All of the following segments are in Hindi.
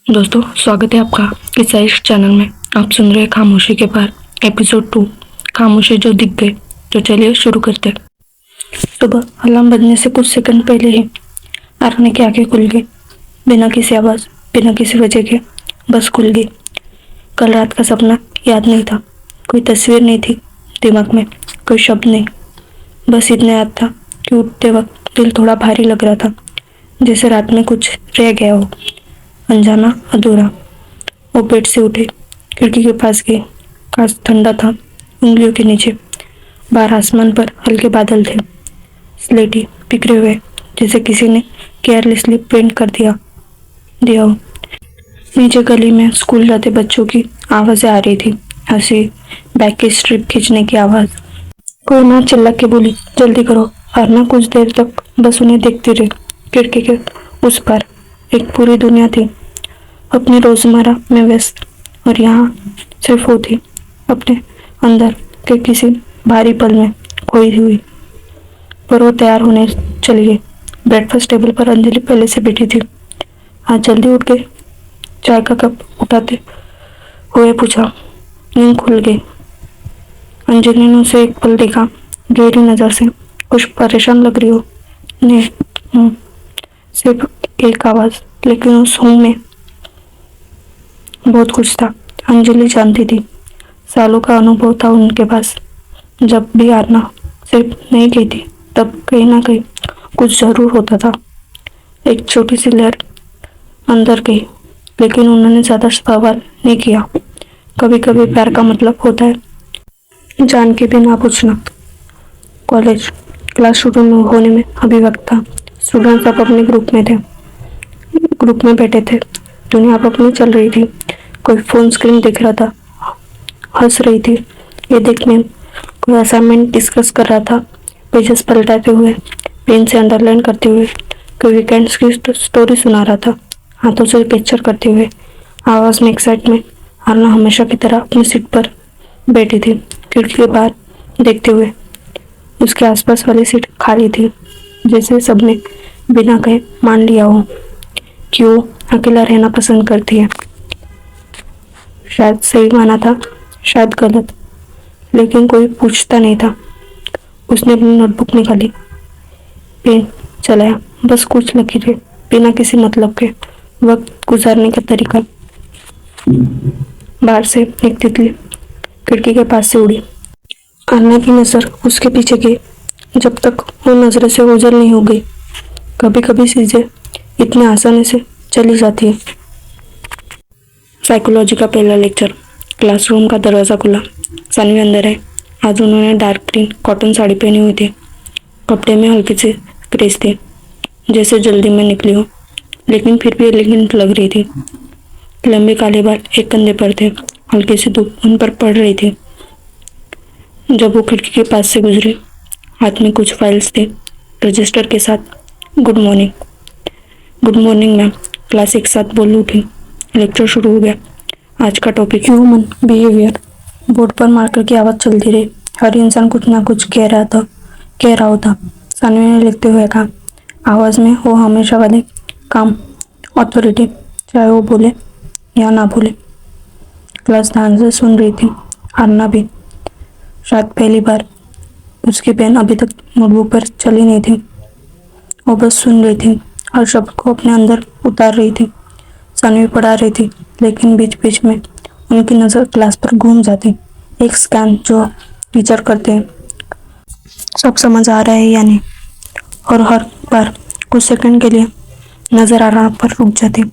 दोस्तों, स्वागत है आपका किस्सा इश्क चैनल में। आप सुन रहे हैं खामोशी के पार एपिसोड 2, खामोशी जो दिख गए। तो चलिए शुरू करते हैं। सुबह अलार्म बजने से कुछ सेकंड पहले ही आरने की आंखें खुल गई। बिना किसी आवाज, बिना किसी वजह के बस खुल गई। कल रात का सपना याद नहीं था, कोई तस्वीर नहीं थी दिमाग में, कोई शब्द नहीं। बस इतना याद था कि उठते वक्त दिल थोड़ा भारी लग रहा था, जैसे रात में कुछ रह गया हो, अनजाना, अधूरा। वो बेड से उठे, खिड़की के पास गए। काश ठंडा था उंगलियों के नीचे। बाहर आसमान पर हल्के बादल थे, स्लेटी, बिखरे हुए, जैसे किसी ने केयरलेसली पेंट कर दिया हो। नीचे गली में स्कूल जाते बच्चों की आवाजें आ रही थी, हंसी, बैग की स्ट्रिप खींचने की आवाज। कोई ना चिल्ला के बोली, जल्दी करो। आरना कुछ देर तक बस उन्हें देखती रही। खिड़की के उस पार एक पूरी दुनिया थी, अपने रोजमर्रा में व्यस्त, और यहाँ सिर्फ वो थी, अपने अंदर के किसी भारी पल में खोई हुई। पर वो तैयार होने चली गई। ब्रेकफास्ट टेबल पर अंजलि पहले से बैठी थी। आज जल्दी उठ गई? चाय का कप उठाते हुए पूछा। नींद खुल गई। अंजलि ने उसे एक पल देखा, गहरी नजर से। कुछ परेशान लग रही हो? नहीं। सिर्फ एक आवाज, लेकिन उस हूँ में बहुत कुछ था। अंजलि जानती थी, सालों का अनुभव था उनके पास। जब भी आरना सिर्फ नहीं कहती, तब कहीं ना कहीं कुछ जरूर होता था। एक छोटी सी लहर अंदर गई, लेकिन उन्होंने ज्यादा सवाल नहीं किया। कभी कभी प्यार का मतलब होता है जान के भी ना पूछना। कॉलेज क्लास शुरू होने में अभी वक्त था। स्टूडेंट सब अपने ग्रुप में बैठे थे। दुनिया अब अपनी चल रही थी। कोई फोन स्क्रीन देख रहा था, हंस रही थी ये देखने, कोई असाइनमेंट डिस्कस कर रहा था, पेजेस पलटाते हुए, पेन से अंडरलाइन करते हुए, कोई वीकेंड्स की स्टोरी सुना रहा था, हाथों से कैप्चर करते हुए, आवाज में एक्साइटमेंट। आरना हमेशा की तरह अपनी सीट पर बैठी थी, खिड़की के बाहर देखते हुए। उसके आसपास वाली सीट खाली थी, जैसे सबने बिना कहे मान लिया हो कि वो अकेला रहना पसंद करती है। शायद सही माना था, शायद गलत, लेकिन कोई पूछता नहीं था। उसने अपनी नोटबुक निकाली, पेन चलाया, बस कुछ लकीरें, बिना किसी मतलब के। वक्त गुजारने का तरीका। बाहर से एक तितली खिड़की के पास से उड़ी। आरना की नजर उसके पीछे गई, जब तक वो नजर से ओझल नहीं हो गई। कभी कभी चीजें इतने आसानी से चली जाती है। साइकोलॉजी का पहला लेक्चर। क्लासरूम का दरवाजा खुला। सानवी अंदर है। आज उन्होंने डार्क ग्रीन कॉटन साड़ी पहनी हुई थी। कपड़े में हल्की सी क्रेज थी, जैसे जल्दी में निकली हो, लेकिन फिर भी एलिगेंट लग रही थी। लंबे काले बाल एक कंधे पर थे, हल्की सी धूप उन पर पड़ रही थी। जब वो खिड़की के पास से गुजरी, हाथ में कुछ फाइल्स थे, रजिस्टर के साथ। Good morning. Good morning ma'am. Class एक साथ बोल उठी। लेक्चर शुरू हो गया। आज का टॉपिक ह्यूमन बिहेवियर। बोर्ड पर मार्कर की आवाज चलती रही। हर इंसान कुछ ना कुछ कह रहा होता। सानवी ने लिखते हुए कहा, आवाज में वो हमेशा वाली काम, अथॉरिटी, चाहे वो बोले या ना बोले। क्लास ध्यान से सुन रही थी, आरना भी। शायद पहली बार। उसकी पेन अभी तक नोटबुक पर चली नहीं थी। वो बस सुन रही थी, हर शब्द को अपने अंदर उतार रही थी। सानवी पढ़ा रही थी, लेकिन बीच बीच में उनकी नजर क्लास पर घूम जाती। एक स्कैन जो टीचर करते हैं, सब समझ आ रहा है या नहीं। और हर बार कुछ सेकंड के लिए नजर आना पर रुक जाती।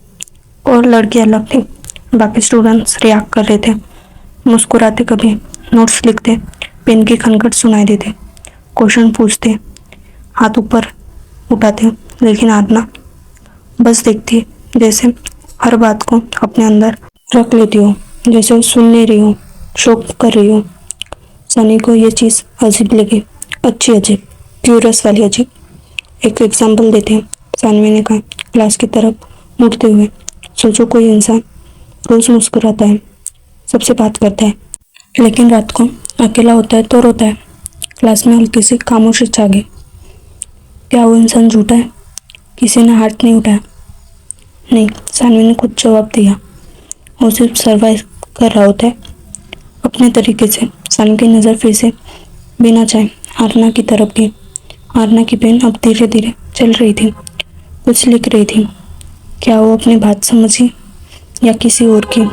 और लड़की अलग थी। बाकी स्टूडेंट्स रिएक्ट कर रहे थे, मुस्कुराते, कभी नोट्स लिखते, पेन की खनखट सुनाई देती, क्वेश्चन पूछते, हाथ ऊपर उठाते। लेकिन आरना बस देखती, जैसे हर बात को अपने अंदर रख लेती हूँ, जैसे सुन नहीं रही हूँ, शोक कर रही हूँ। सनी को ये चीज अजीब लगी, अच्छी अजीब, क्यूरियस वाली अजीब। एक एग्जाम्पल देते हैं, सानवी ने कहा, क्लास की तरफ मुड़ते हुए। सोचो कोई इंसान रोज मुस्कुराता है, सबसे बात करता है, लेकिन रात को अकेला होता है तो रोता है। क्लास में हल्की सी खामोशी छा गई। क्या वो इंसान झूठा है? किसी ने हाथ नहीं उठाया। नहीं, सानवी ने खुद जवाब दिया। वो सिर्फ सर्वाइव कर रहा होता है अपने तरीके से। सानवी की नज़र फिर से बिना चाहे आरना की तरफ गई। आरना की पेन अब धीरे धीरे चल रही थी, कुछ लिख रही थी। क्या वो अपनी बात समझी या किसी और की?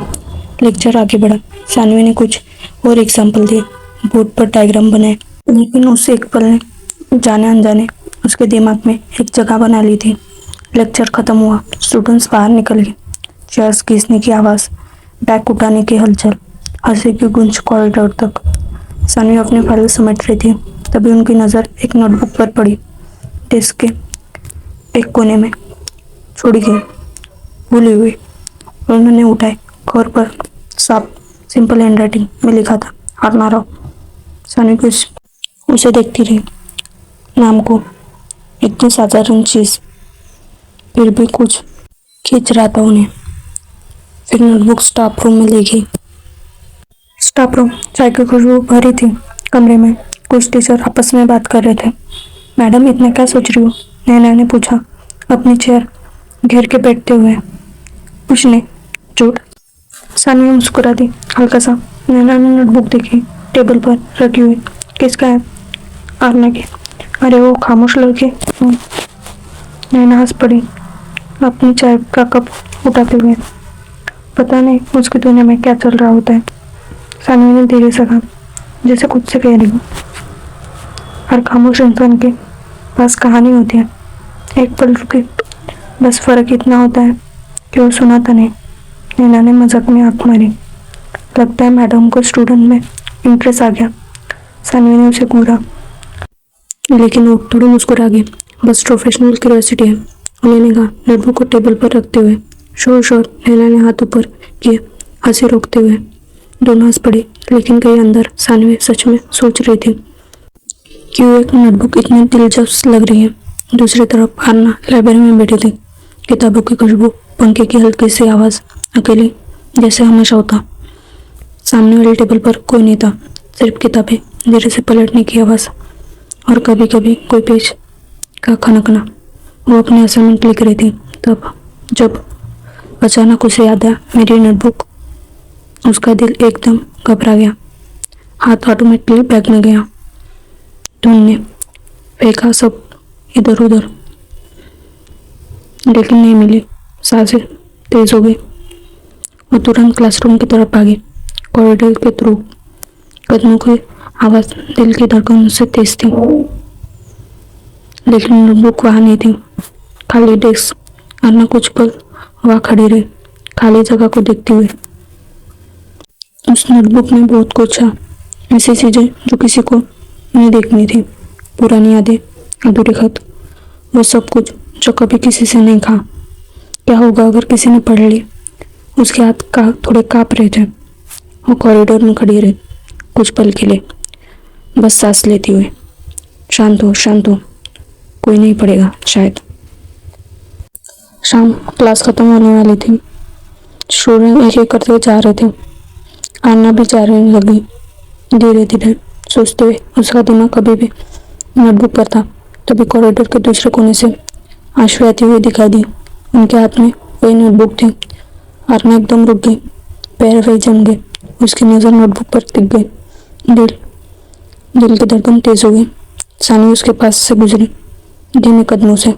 लेक्चर आगे बढ़ा। सानवी ने कुछ और एग्जाम्पल दिए, बोर्ड पर डायग्राम बनाए, लेकिन उस एक पल ने जाने अनजाने उसके दिमाग में एक जगह बना ली थी। लेक्चर खत्म हुआ, स्टूडेंट्स बाहर निकल गए। चेयर्स घिसने की आवाज़, बैग उठाने की हलचल, हंसी की गूंज कॉरिडोर तक। सानवी अपनी फाइल समेट रही थी, तभी उनकी नज़र एक नोटबुक पर पड़ी। डेस्क के एक कोने में छोड़ी गई, भूली हुई। उन्होंने उठाई। कवर पर साफ सिंपल हैंडराइटिंग में लिखा था, आरना राव। सानवी कुछ उसे देखती रही। नाम को इतनी साधारण चीज, फिर भी कुछ खींच रहा था उन्हें। फिर नोटबुक स्टाफ रूम में ले गई। स्टाफ रूम चाय की खुशबू भरी थी। कमरे में कुछ टीचर आपस में बात कर रहे थे। मैडम, इतना क्या सोच रही हो? नैना ने पूछा, अपनी चेयर घेर के बैठते हुए। कुछ नहीं, झूठ। सानवी मुस्कुरा दी हल्का सा। नैना ने नोटबुक देखी, टेबल पर रखी हुई। किसका है? आरना की। अरे वो खामोश लड़के। नैना हंस पड़ी अपनी चाय का कप उठाते हुए। पता नहीं उसकी दुनिया में क्या चल रहा होता है। सानवी ने धीरे से कहा, जैसे खुद से कह रही हूँ। हर खामोश इंसान के पास कहानी होती है। एक पल रुके, बस फर्क इतना होता है कि वो सुनाता नहीं। नैना ने मजाक में आंख मारी। लगता है मैडम को स्टूडेंट में इंटरेस्ट आ गया। सानवी ने उसे घूरा, लेकिन वो थोड़ी मुस्कुरा गई। बस प्रोफेशनल क्यूरियोसिटी है, उन्होंने कहा, नोटबुक को टेबल पर रखते हुए। शोर शोर। नैना ने हाथ ऊपर किए, हंसी रोकते हुए। दोनों हंस पड़े, लेकिन कहीं अंदर सानवी सच में सोच रही थी, क्यों एक नोटबुक इतनी दिलचस्प लग रही है। दूसरी तरफ आरना लाइब्रेरी में बैठी थी, किताबों की खुशबू, पंखे की हल्की सी आवाज़, अकेली जैसे हमेशा होता। सामने वाले टेबल पर कोई नहीं था, सिर्फ किताबें, धीरे से पलटने की आवाज़ और कभी कभी कोई पेज का खनकना। वो अपनी असाइनमेंट लिख रही थी तब जब अचानक उसे याद आया, मेरी नोटबुक। उसका दिल एकदम घबरा गया, हाथ ऑटोमेटिकली बैग में गया। ढूंढने फेंका सब इधर उधर, लेकिन नहीं मिली। सांसें तेज हो गई। वो तुरंत क्लासरूम की तरफ भागी। कॉरिडोर के थ्रू कदमों की आवाज़ दिल की धड़कन से तेज थी, लेकिन नोटबुक वहाँ नहीं थी। खाली डेस्क। आरना कुछ पल वहाँ खड़ी रही, खाली जगह को देखते हुए। उस नोटबुक में बहुत कुछ था, ऐसी चीजें जो किसी को नहीं देखनी थी। पुरानी यादें, अधूरे खत, वो सब कुछ जो कभी किसी से नहीं कहा। क्या होगा अगर किसी ने पढ़ ली? उसके हाथ का थोड़े कांप रहे थे। वो कॉरिडोर में खड़ी रही कुछ पल के लिए, बस सांस लेती हुई। शांत हो, शांत हो, कोई नहीं पड़ेगा शायद। शाम, क्लास खत्म होने वाली थी। स्टूडेंट एक एक करते जा रहे थे। आना भी जा रही लगी, धीरे धीरे सोचते हुए। उसका दिमाग कभी भी नोटबुक पर था। तभी कॉरिडोर के दूसरे कोने से आशु आती हुई दिखाई दी। उनके हाथ में वही नोटबुक थी। आरना एकदम रुक गई, पैर वही जम गए। उसकी नज़र नोटबुक पर टिक गई। दिल की धड़कन तेज हो गई। सानवी उसके पास से गुजरी धीमे कदमों से।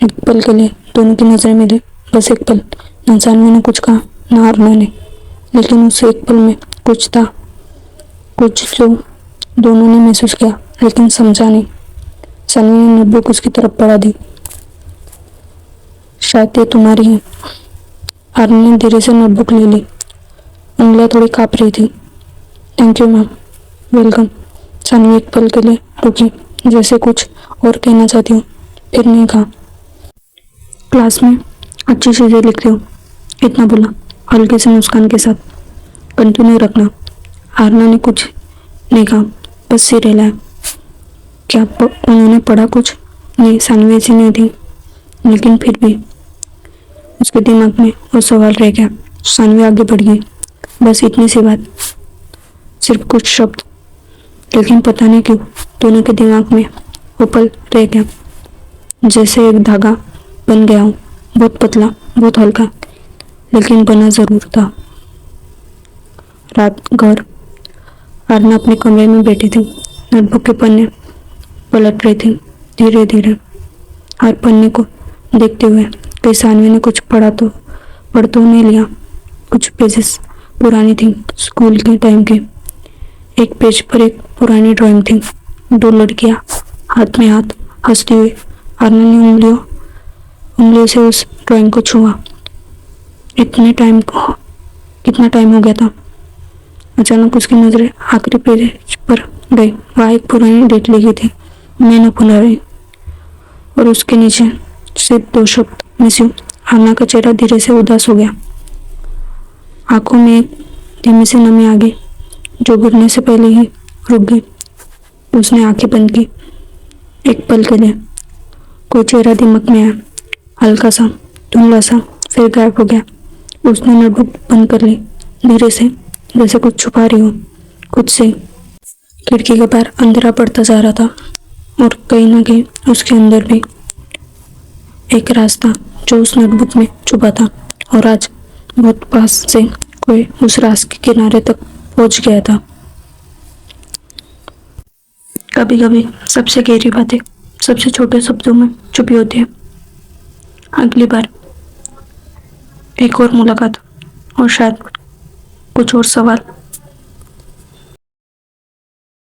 एक पल के लिए दोनों की नजरें मिली, बस एक पल। न सानवी ने कुछ कहा, न आरना ने, लेकिन उस एक पल में कुछ था, कुछ जो दोनों ने महसूस किया लेकिन समझा नहीं। सानवी ने नोटबुक उसकी तरफ बढ़ा दी। शायद ये तुम्हारी है। आरना ने धीरे से नोटबुक ले ली, उंगलियां थोड़ी कांप रही थी। Thank you ma'am, welcome. Saanvi एक पल के लिए रुकी, जैसे कुछ और कहना चाहती हूँ, फिर नहीं कहा। क्लास में अच्छी चीज़ें लिखते हो, इतना बोला हल्के से मुस्कान के साथ। कंटिन्यू रखना। आरना ने कुछ नहीं कहा, बस सिर हिलाया। क्या उन्होंने पढ़ा कुछ? नहीं, सानवी ऐसी नहीं थी, लेकिन फिर भी उसके दिमाग में वो सवाल रह गया। सानवी आगे बढ़ गई, बस इतनी सी बात, सिर्फ कुछ शब्द, लेकिन पता नहीं क्यों दोनों के दिमाग में वो पल रह गया, जैसे एक धागा बन गया हो। बहुत पतला, बहुत हल्का, लेकिन बना जरूर था। रात घर। आरना अपने कमरे में बैठी थी, नोटबुक के पन्ने पलट रही थी। धीरे धीरे हर पन्ने को देखते हुए कई सानवी ने कुछ पढ़ तो नहीं लिया। कुछ पेजेस पुरानी थी, स्कूल के टाइम की। एक पेज पर एक पुरानी ड्राइंग थी, दो लड़कियां हाथ में हाथ हंसती हुई। आरना ने उंगलियों से उस ड्राइंग को छुआ। कितना टाइम हो गया था। अचानक उसकी नजरें आखिरी पेज पर गई। वहाँ एक पुरानी डेट लिखी थी, मैं न भुला रही, और उसके नीचे सिर्फ दो शब्द, मिस यू। आरना का चेहरा धीरे से उदास हो गया। आंखों में एक धीमी सी नमी आ गई, जो गिरने से पहले ही रुक गई। उसने आंखें बंद की। एक पल के लिए कोई चेहरा दिमाग में आया, हल्का सा, धुंधला सा, फिर गायब हो गया। उसने नोटबुक बंद कर ली, धीरे से, जैसे कुछ छुपा रही हो खुद से। खिड़की के बाहर अंधेरा पड़ता जा रहा था, और कहीं ना कहीं उसके अंदर भी एक रास्ता जो उस नोटबुक में छुपा था, और आज बहुत पास से कोई उस रास्ते के किनारे तक पहुंच गया था। कभी कभी सबसे गहरी बातें सबसे छोटे शब्दों में छुपी होती है। अगली बार एक और मुलाकात, और शायद कुछ और सवाल।